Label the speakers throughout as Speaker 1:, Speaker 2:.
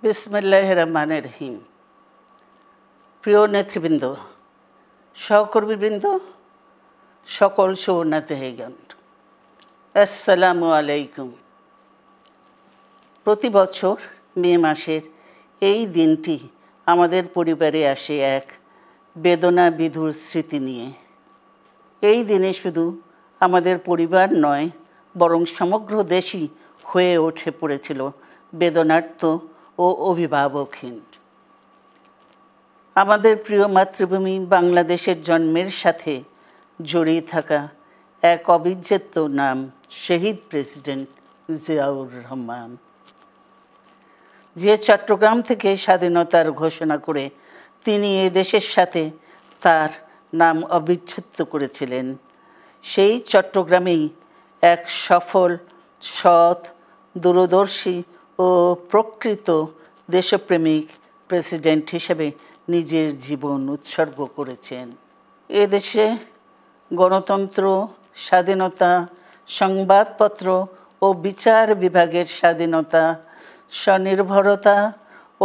Speaker 1: বিসমিল্লাহির রহমানির রহিম। প্রিয় নেতৃবৃন্দ, সহকর্মীবৃন্দ, সকল সুবর্ণাতিগণ, আসসালামু আলাইকুম। প্রতি বছর মে মাসের এই দিনটি আমাদের পরিবারে আসে এক বেদনা বিধুর স্মৃতি নিয়ে। এই দিনে শুধু আমাদের পরিবার নয়, বরং সমগ্র দেশই হয়ে উঠে পড়েছিল বেদনার্ত ও অভিভাবকহীন। আমাদের প্রিয় মাতৃভূমি বাংলাদেশের জন্মের সাথে জড়িয়ে থাকা এক অবিচ্ছেদ্য নাম শহীদ প্রেসিডেন্ট জিয়াউর রহমান, যে চট্টগ্রাম থেকে স্বাধীনতার ঘোষণা করে তিনি এ দেশের সাথে তার নাম অবিচ্ছেদ্য করেছিলেন। সেই চট্টগ্রামেই এক সফল, সৎ, দূরদর্শী ও প্রকৃত দেশপ্রেমিক প্রেসিডেন্ট হিসেবে নিজের জীবন উৎসর্গ করেছেন। এদেশে গণতন্ত্র, স্বাধীনতা, সংবাদপত্র ও বিচার বিভাগের স্বাধীনতা, স্বনির্ভরতা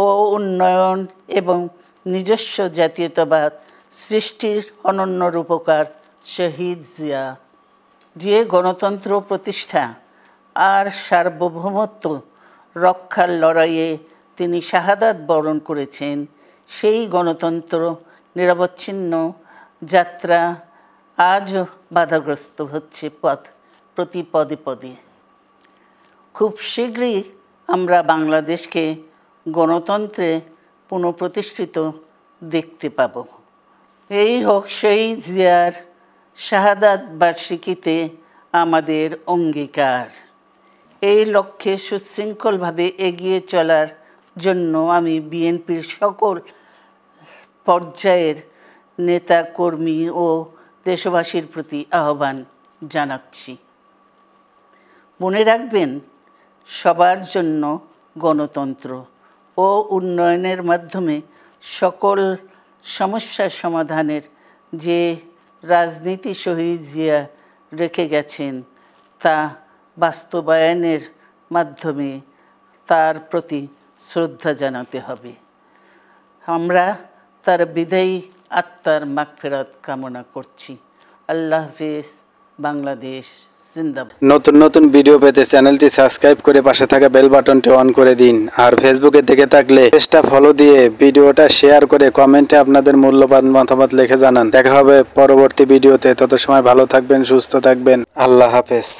Speaker 1: ও উন্নয়ন এবং নিজস্ব জাতীয়তাবাদ সৃষ্টির অনন্য রূপকার শহীদ জিয়া, যে গণতন্ত্র প্রতিষ্ঠা আর সার্বভৌমত্ব রক্ষার লড়াইয়ে তিনি শাহাদাত বরণ করেছেন, সেই গণতন্ত্র নিরবচ্ছিন্ন যাত্রা আজও বাধাগ্রস্ত হচ্ছে প্রতি পদে পদে। খুব শীঘ্রই আমরা বাংলাদেশকে গণতন্ত্রে পুনঃপ্রতিষ্ঠিত দেখতে পাব। এই হোক শহীদ জিয়ার শাহাদাত বার্ষিকীতে আমাদের অঙ্গীকার। এই লক্ষ্যে সুশৃঙ্খলভাবে এগিয়ে চলার জন্য আমি বিএনপির সকল পর্যায়ের নেতা কর্মী ও দেশবাসীর প্রতি আহ্বান জানাচ্ছি। মনে রাখবেন, সবার জন্য গণতন্ত্র ও উন্নয়নের মাধ্যমে সকল সমস্যার সমাধানের যে রাজনীতি শহীদ জিয়া রেখে গেছেন, তা বাস্তবায়নের মাধ্যমে তার প্রতি শ্রদ্ধা জানাতে হবে। আমরা তার বিদায়ী আত্মার মাগফিরাত কামনা করছি। আল্লাহ হাফেজ। বাংলাদেশ জিন্দাবাদ।
Speaker 2: নতুন নতুন ভিডিও পেতে চ্যানেলটি সাবস্ক্রাইব করে পাশে থাকা বেল বাটনটি অন করে দিন। আর ফেসবুকে দেখে থাকলে পেজটা ফলো দিয়ে ভিডিওটা শেয়ার করে কমেন্টে আপনাদের মূল্যবান মতামত লিখে জানান। দেখা হবে পরবর্তী ভিডিওতে। তত সময় ভালো থাকবেন, সুস্থ থাকবেন। আল্লাহ হাফেজ।